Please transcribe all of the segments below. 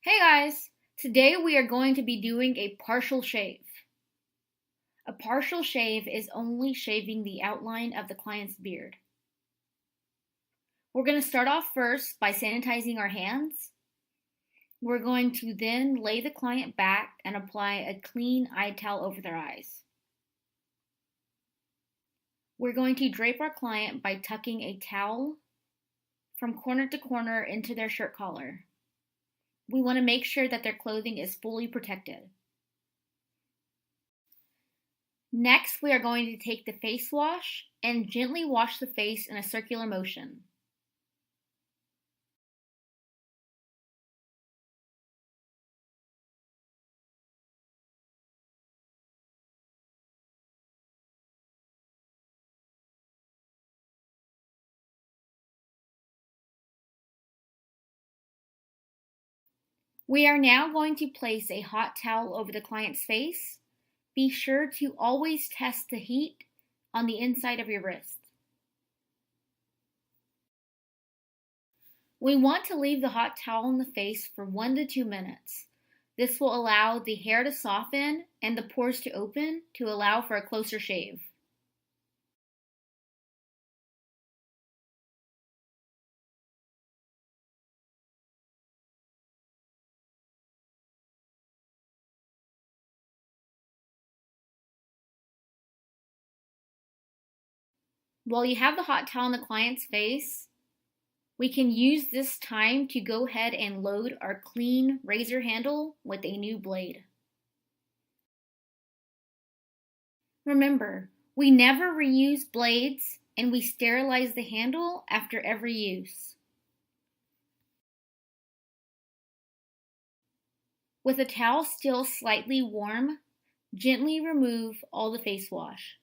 Hey guys! Today we are going to be doing a partial shave. A partial shave is only shaving the outline of the client's beard. We're going to start off first by sanitizing our hands. We're going to then lay the client back and apply a clean eye towel over their eyes. We're going to drape our client by tucking a towel from corner to corner into their shirt collar. We want to make sure that their clothing is fully protected. Next, we are going to take the face wash and gently wash the face in a circular motion. We are now going to place a hot towel over the client's face. Be sure to always test the heat on the inside of your wrist. We want to leave the hot towel in the face for 1 to 2 minutes. This will allow the hair to soften and the pores to open to allow for a closer shave. While you have the hot towel on the client's face, we can use this time to go ahead and load our clean razor handle with a new blade. Remember, we never reuse blades and we sterilize the handle after every use. With the towel still slightly warm, gently remove all the face wash.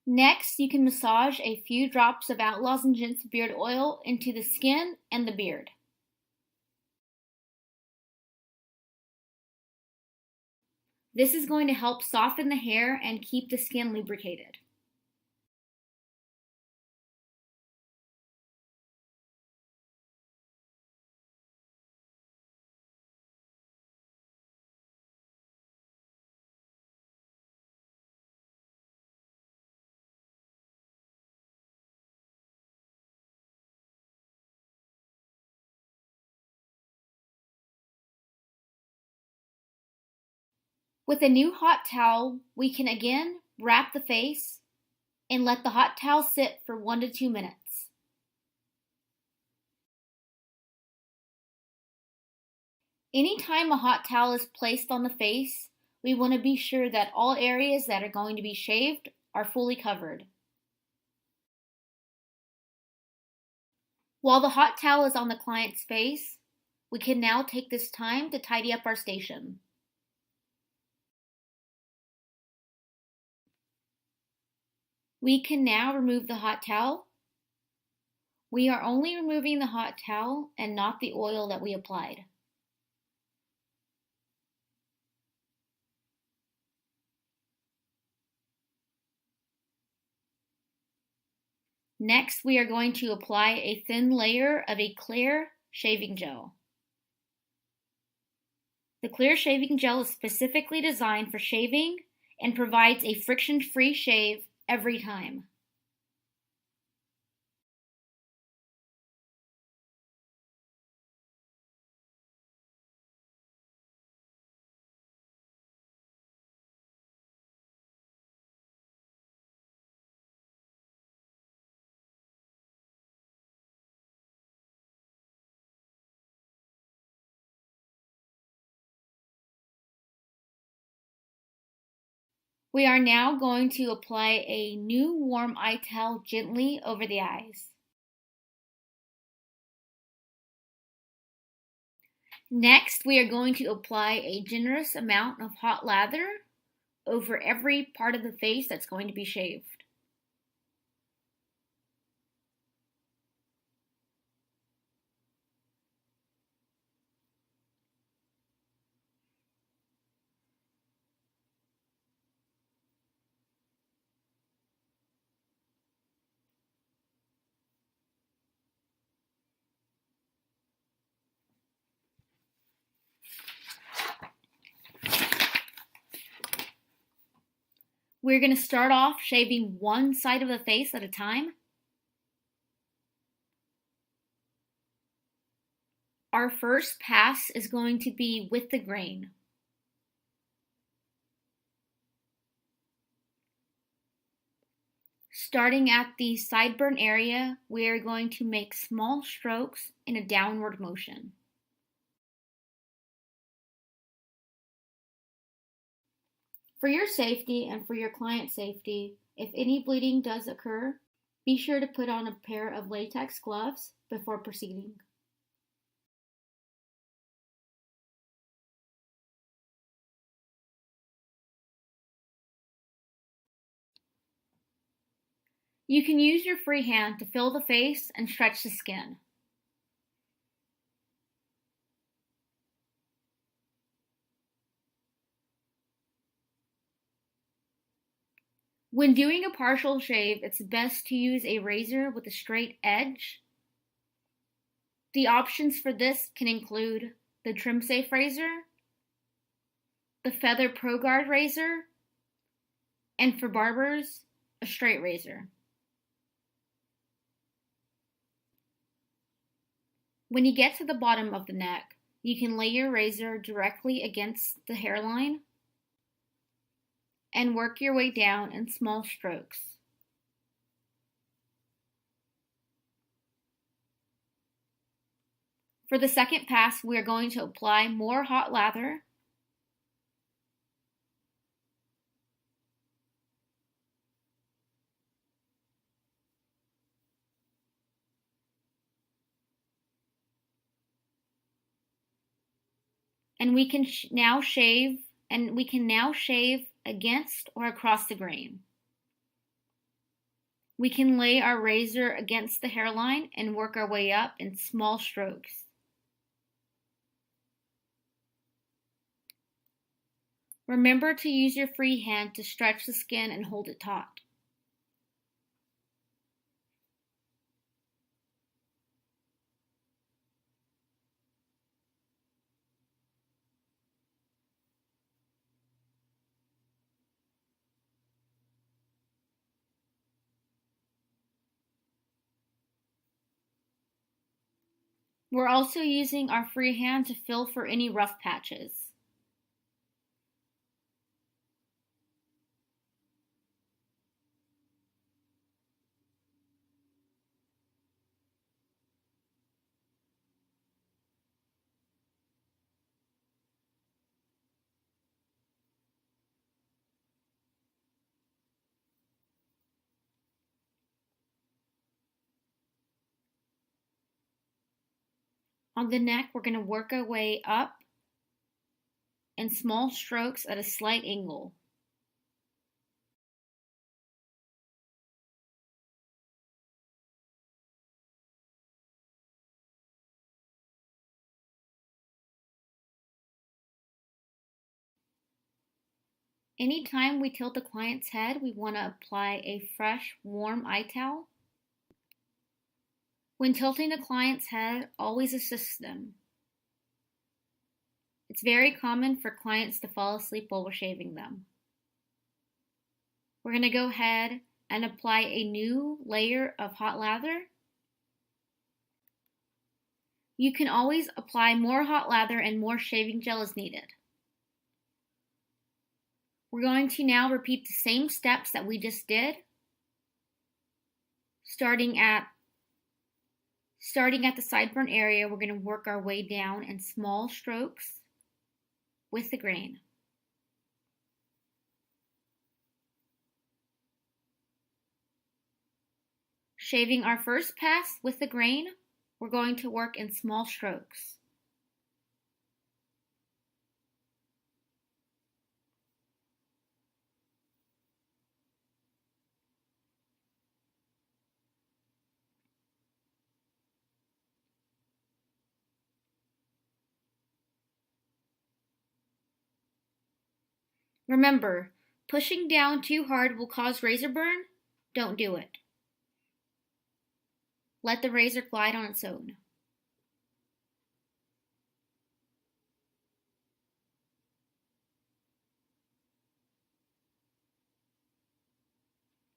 Next, you can massage a few drops of Outlaws and Gents beard oil into the skin and the beard. This is going to help soften the hair and keep the skin lubricated. With a new hot towel, we can again wrap the face and let the hot towel sit for 1 to 2 minutes. Anytime a hot towel is placed on the face, we want to be sure that all areas that are going to be shaved are fully covered. While the hot towel is on the client's face, we can now take this time to tidy up our station. We can now remove the hot towel. We are only removing the hot towel and not the oil that we applied. Next, we are going to apply a thin layer of a clear shaving gel. The clear shaving gel is specifically designed for shaving and provides a friction-free shave every time. We are now going to apply a new warm eye towel gently over the eyes. Next, we are going to apply a generous amount of hot lather over every part of the face that's going to be shaved. We're going to start off shaving one side of the face at a time. Our first pass is going to be with the grain. Starting at the sideburn area, we are going to make small strokes in a downward motion. For your safety and for your client's safety, if any bleeding does occur, be sure to put on a pair of latex gloves before proceeding. You can use your free hand to feel the face and stretch the skin. When doing a partial shave, it's best to use a razor with a straight edge. The options for this can include the TrimSafe razor, the Feather ProGuard razor, and for barbers, a straight razor. When you get to the bottom of the neck, you can lay your razor directly against the hairline and work your way down in small strokes. For the second pass, we are going to apply more hot lather. And we can now shave against or across the grain. We can lay our razor against the hairline and work our way up in small strokes. Remember to use your free hand to stretch the skin and hold it taut. We're also using our free hand to fill for any rough patches. On the neck, we're going to work our way up in small strokes at a slight angle. Anytime we tilt the client's head, we want to apply a fresh, warm eye towel. When tilting the client's head, always assist them. It's very common for clients to fall asleep while we're shaving them. We're going to go ahead and apply a new layer of hot lather. You can always apply more hot lather and more shaving gel as needed. We're going to now repeat the same steps that we just did, starting at the sideburn area. We're going to work our way down in small strokes with the grain. Shaving our first pass with the grain, we're going to work in small strokes. Remember, pushing down too hard will cause razor burn. Don't do it. Let the razor glide on its own.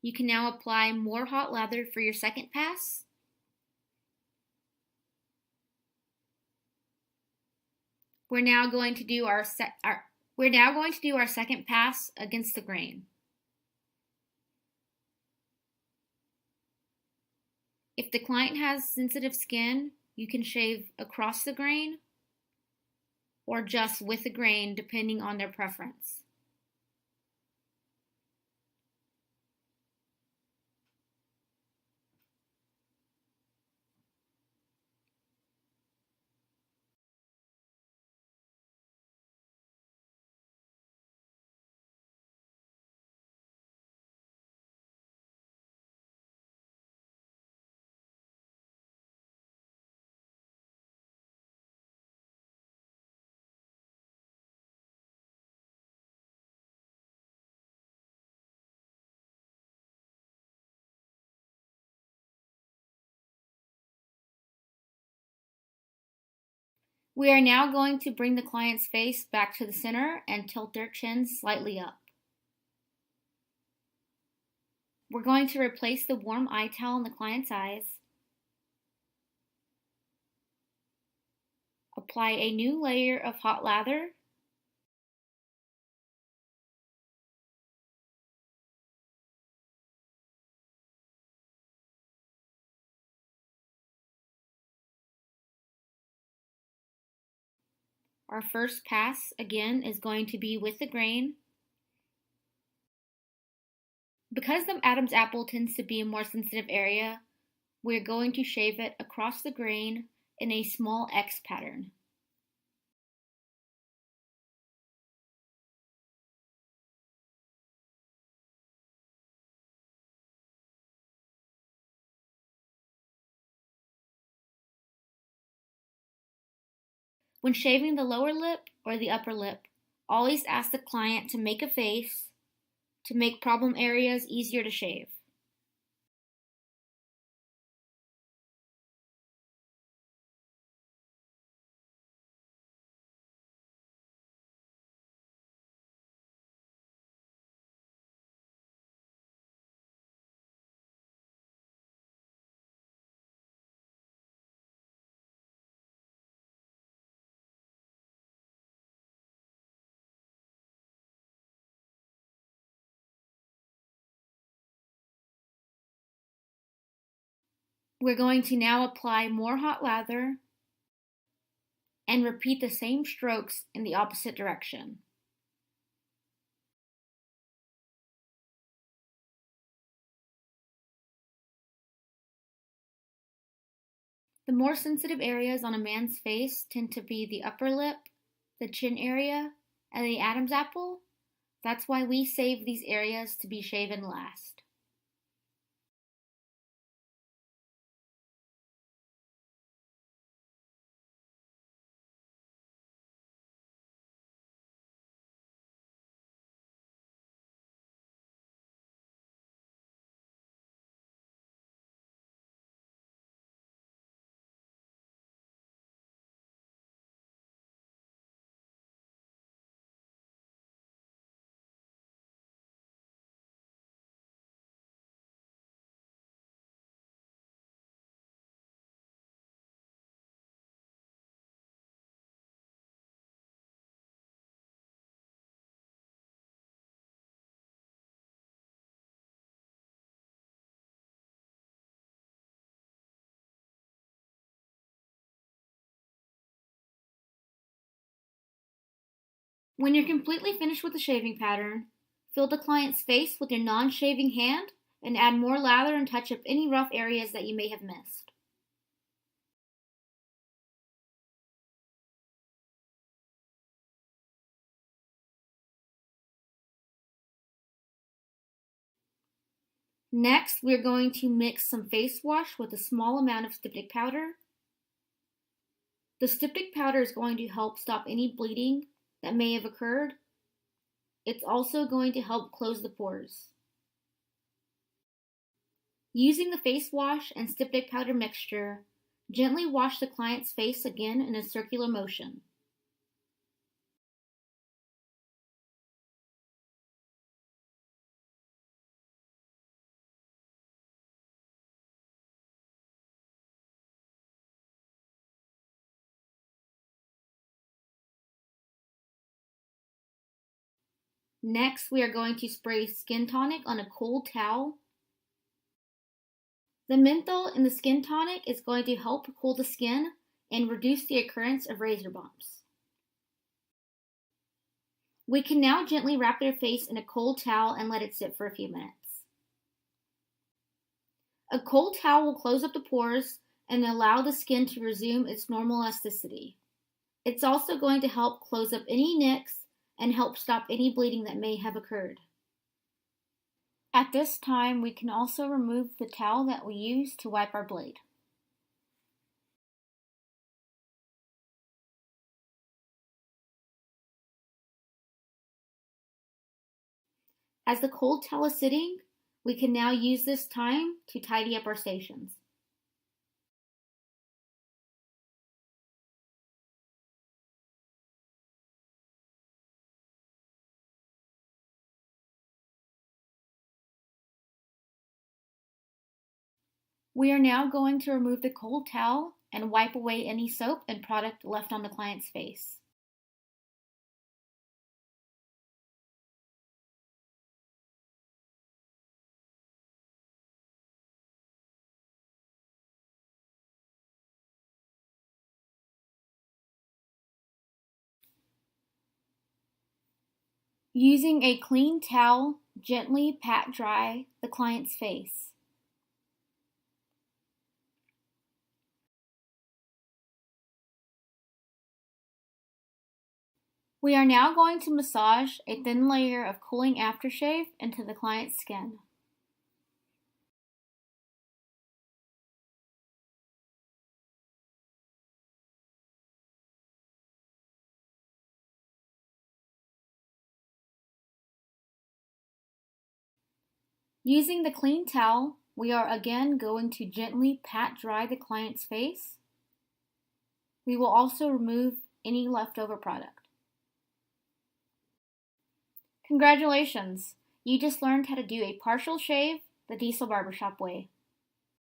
You can now apply more hot lather for your second pass. We're now going to do our second pass against the grain. If the client has sensitive skin, you can shave across the grain or just with the grain, depending on their preference. We are now going to bring the client's face back to the center and tilt their chin slightly up. We're going to replace the warm eye towel in the client's eyes. Apply a new layer of hot lather. Our first pass, again, is going to be with the grain. Because the Adam's apple tends to be a more sensitive area, we're going to shave it across the grain in a small X pattern. When shaving the lower lip or the upper lip, always ask the client to make a face to make problem areas easier to shave. We're going to now apply more hot lather and repeat the same strokes in the opposite direction. The more sensitive areas on a man's face tend to be the upper lip, the chin area, and the Adam's apple. That's why we save these areas to be shaven last. When you're completely finished with the shaving pattern, fill the client's face with your non-shaving hand and add more lather and touch up any rough areas that you may have missed. Next, we're going to mix some face wash with a small amount of styptic powder. The styptic powder is going to help stop any bleeding that may have occurred. It's also going to help close the pores. Using the face wash and styptic powder mixture, gently wash the client's face again in a circular motion. Next, we are going to spray skin tonic on a cold towel. The menthol in the skin tonic is going to help cool the skin and reduce the occurrence of razor bumps. We can now gently wrap your face in a cold towel and let it sit for a few minutes. A cold towel will close up the pores and allow the skin to resume its normal elasticity. It's also going to help close up any nicks and help stop any bleeding that may have occurred. At this time, we can also remove the towel that we used to wipe our blade. As the cold towel is sitting, we can now use this time to tidy up our stations. We are now going to remove the cold towel and wipe away any soap and product left on the client's face. Using a clean towel, gently pat dry the client's face. We are now going to massage a thin layer of cooling aftershave into the client's skin. Using the clean towel, we are again going to gently pat dry the client's face. We will also remove any leftover product. Congratulations! You just learned how to do a partial shave the Diesel Barbershop way.